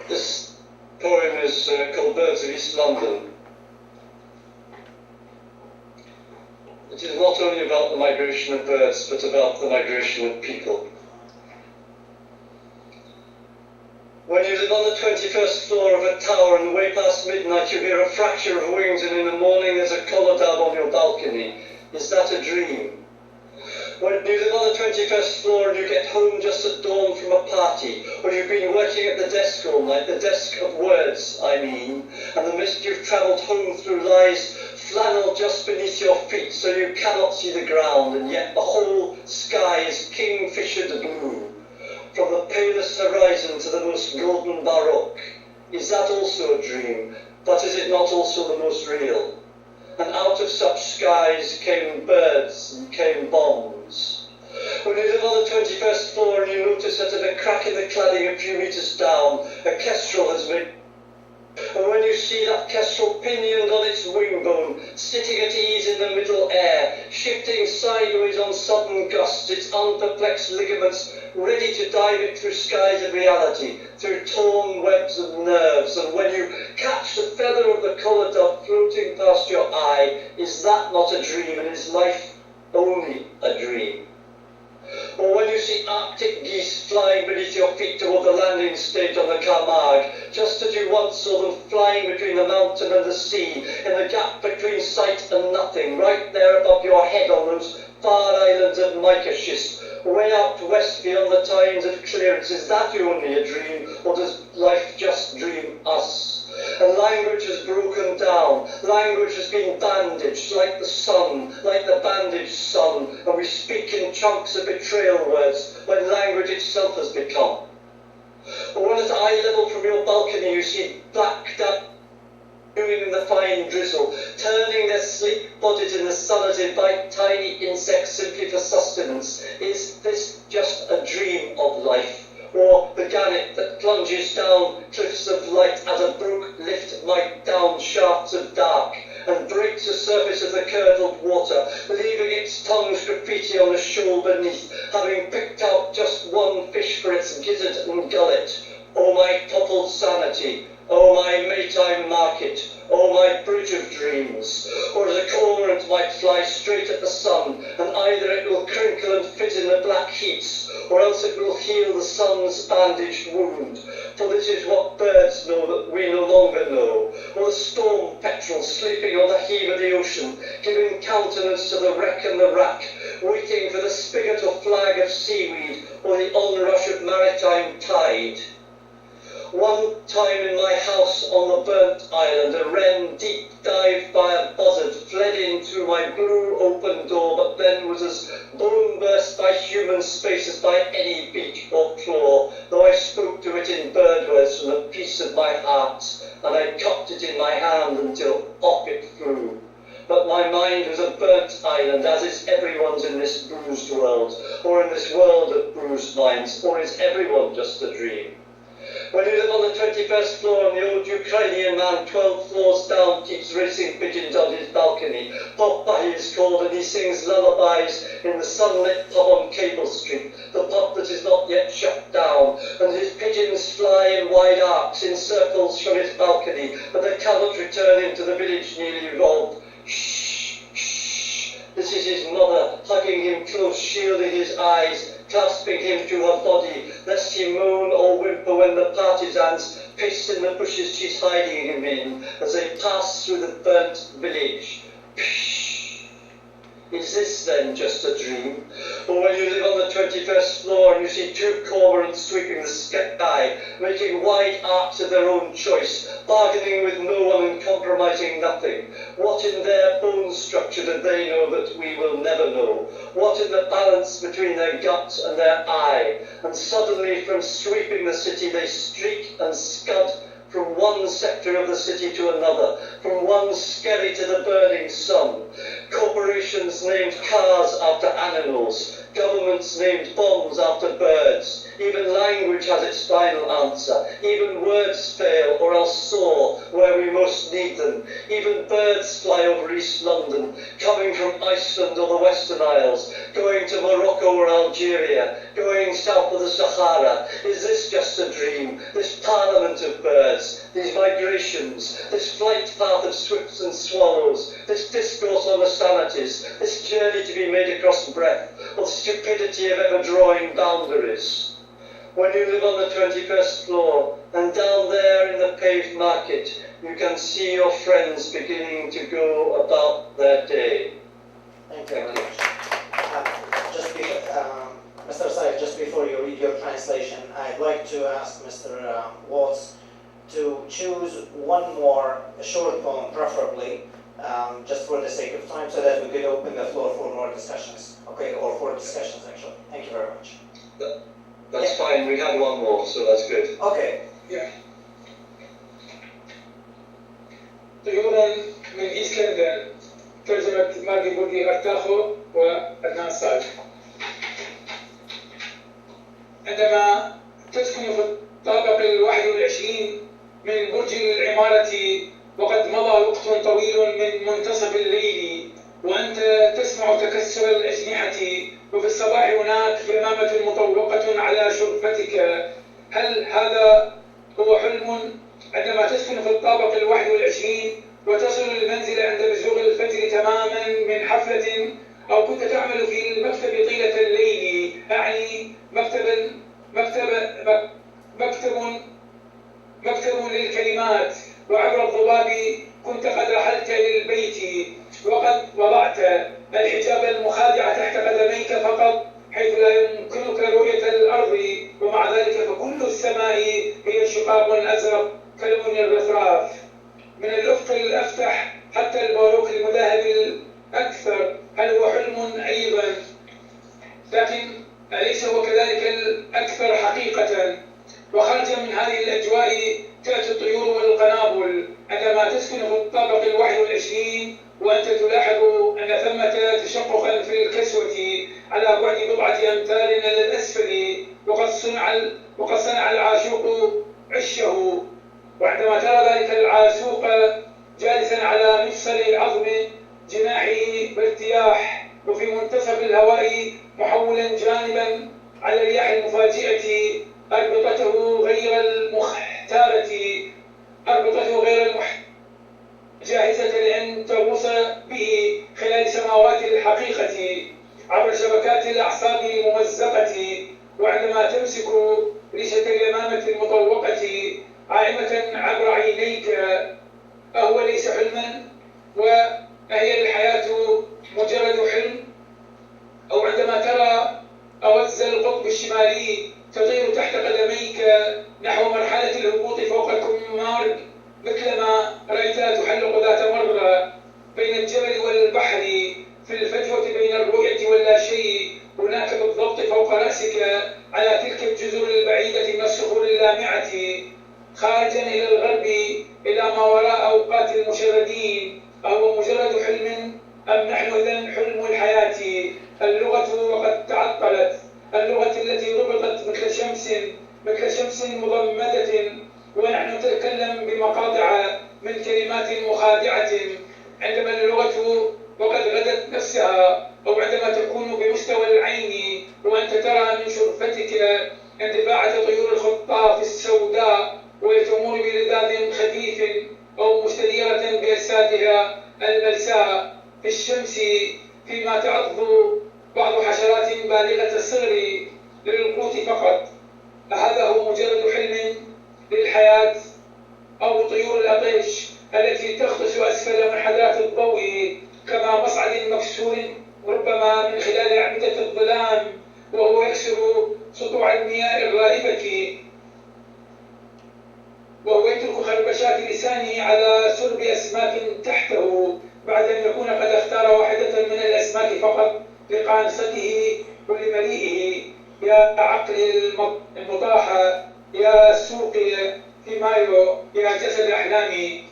This poem is called Birds of East London. It is not only about the migration of birds, but about the migration of people. When you live on the 21st floor of a tower and way past midnight you hear a fracture of wings and in the morning there's a collar dab on your balcony, is that a dream? When you live on the 21st floor and you get home just at dawn from a party, or you've been working at the desk all night, the desk of words, I mean, and the mist you've travelled home through lies flannel just beneath your feet so you cannot see the ground, and yet the whole sky is kingfishered blue, from the palest horizon to the most golden baroque. Is that also a dream? But is it not also the most real? And out of such skies came birds and came bombs. When you live on the 21st floor and you notice that at a crack in the cladding a few metres down, a kestrel has made. And when you see that kestrel pinioned on its wing bone, sitting at ease in the middle air, shifting sideways on sudden gusts, its unperplexed ligaments ready to dive it through skies of reality, through torn webs of nerves, and when you catch the feather of the collar dove floating past your eye, is that not a dream, and is life only a dream? Or when you see Arctic geese flying beneath your feet toward the landing stage on the Camargue, just as you once saw them flying between the mountain and the sea, in the gap between sight and nothing, right there above your head on those far islands of mica schist, way out west beyond the times of clearance, is that only a dream, or does life just dream us? And language has broken down, language has been bandaged, like the sun, like the bandaged sun, and we speak in chunks of betrayal words, when language itself has become. Or when at eye level from your balcony you see black duck doing in the fine drizzle, turning their sleek bodies in the sun as they bite tiny insects simply for sustenance, is this just a dream of life? Or the gannet that plunges down cliffs of light as a brook lift might down shafts of dark, and breaks the surface of the curdled water, leaving its tongue's graffiti on the shoal beneath, having picked out just one fish for its gizzard and gullet. Oh my toppled sanity, oh my Maytime market, oh my bridge of dreams. Or as a cormorant might fly straight at the sun, and either it will crinkle and fit in the black heats, or else it will heal the sun's bandaged wound. For this is what birds know that we no longer know. Or the storm petrel sleeping on the heave of the ocean, giving countenance to the wreck and the rack, waiting for the spigot or flag of seaweed, or the onrush of maritime tide. One time in my house on the burnt island, a wren deep dived by a buzzard fled in through my blue open door, but then was as bone burst by human space as by any beak or claw, though I spoke to it in bird words from the peace of my heart, and I cupped it in my hand until off it flew. But my mind was a burnt island, as is everyone's in this bruised world, or in this world of bruised minds, or is everyone just a dream? When you live on the 21st floor and the old Ukrainian man 12 floors down keeps racing pigeons on his balcony, Poppa he is called, and he sings lullabies in the sunlit pub on Cable Street, the pub that is not yet shut down, and his pigeons fly in wide arcs in circles from his balcony, but they cannot return into the village nearly robbed. Shh, shh. This is his mother, hugging him close, shielding his eyes, clasping him to her body, lest he moan or whimper when the partisans piss in the bushes she's hiding him in, as they pass through the burnt village. Psh! Is this then just a dream? Or when you live on the 21st floor and you see two cormorants sweeping the sky, making wide arcs of their own choice, bargaining with no one and compromising nothing, what in their bone structure do they know that we will never know? What in the balance between their gut and their eye? And suddenly from sweeping the city they streak and scud from one sector of the city to another, from one skerry to the burning sun. Corporations named cars after animals, Governments named bombs after birds. Even language has its final answer. Even words fail or else soar where we most need them. Even birds fly over East London, coming from Iceland or the Western Isles, going to Morocco or Algeria, going south of the Sahara. Is this just a dream? This parliament of birds, these migrations, this flight path of swifts and swallows, this discourse on the sanities, this journey to be made across breath, or the stupidity of ever drawing boundaries. When you live on the 21st floor, and down there in the paved market, you can see your friends beginning to go about their day. Thank you very much. Mr. Sayegh, just before you read your translation, I'd like to ask Mr. Watts to choose one more short poem, preferably, just for the sake of time, so that we could open the floor for more discussions. Okay, or for discussions, actually. Thank you very much. That's fine, we had one more, so that's good. Okay. Yeah. طيور من إيست لندن ترجمة مارغا بورغي-أرتاخو وأدنان صالح. عندما تسكن في الطابق 21 من برج العمارة وقد مضى وقت طويل من منتصف الليل وأنت تسمع تكسر الأجنحة وفي الصباح هناك يمامة مطوقة على شرفتك. هل هذا هو حلم؟ عندما تسكن في الطابق 21 وتصل المنزل عند بزوغ الفجر تماما من حفلة، أو كنت تعمل في المكتب طيلة الليل، أعني مكتب للكلمات، وعبر الضباب كنت قد رحلت إلى البيت وقد وضعت الحجاب المخادع تحت قدميك فقط، حيث لا يمكنك رؤية الأرض، ومع ذلك فكل السماء هي شقاق أزرق كلون الرفراف. من الأفق الأفتح حتى الباروك المذهب الأكثر. هل هو حلم أيضا؟ لكن أليس هو كذلك الأكثر حقيقة؟ وخارجا من هذه الأجواء تأتي الطيور والقنابل. عندما تسكن في الطابق 21 وأنت تلاحظ أن ثمة تشققا في الكسوة على بعد بضعة أمتار إلى الأسفل، وقد صنع العاشوق عشه. وعندما ترى ذلك العاشوق جالسا على مفصل عظم جناحه بارتياح وفي منتصف الهواء محولا جانبا على الرياح المفاجئة أربطته غير المختارة جاهزة لأن تغوص به خلال سماوات الحقيقة عبر شبكات الأعصاب الممزقة. وعندما تمسك ريشة اليمامة المطوقة عائمة عبر عينيك، أهو ليس حلما؟ وأهي الحياة مجرد حلم؟ أو عندما ترى أوز القطب الشمالي تطير تحت قدميك نحو مرحلة الهبوط فوق كومارغ، مثلما رأيتها تحلق ذات مرة بين الجبل والبحر في الفجوة بين الرؤية واللاشيء، هناك بالضبط فوق رأسك على تلك الجزر البعيدة من الصخور اللامعة، خارجا إلى الغرب إلى ما وراء أوقات المشردين. أهو مجرد حلم أم نحن إذن حلم الحياة؟ اللغة وقد تعطلت، اللغة التي ربطت مثل شمس مضمدة، ونحن نتكلم بمقاطع من كلمات مخادعة. عندما اللغة وقد غدت نفسها، أو عندما تكون بمستوى العين وأنت ترى من شرفتك اندفاعة طيور الخطاف السوداء وهي تمر بلذاذ خفيف أو مستديرة بأجسادها الملساء في الشمس، فيما تعض بعض حشرات بالغة الصغر للقوت فقط. هذا هو مجرد حلم للحياة؟ أو طيور الأطيش التي تختص أسفل منحدرات الضوء كما مصعد مكسور ربما من خلال أعمدة الظلام، وهو يكسر سطوع المياه الرائبة، وهو يترك خربشات لسانه على سرب أسماك تحته بعد أن يكون قد اختار واحدة من الأسماك فقط لقانصته ولمليئه. يا عقل المطاحة، يا سوقي في مايو، يا جسد أحلامي.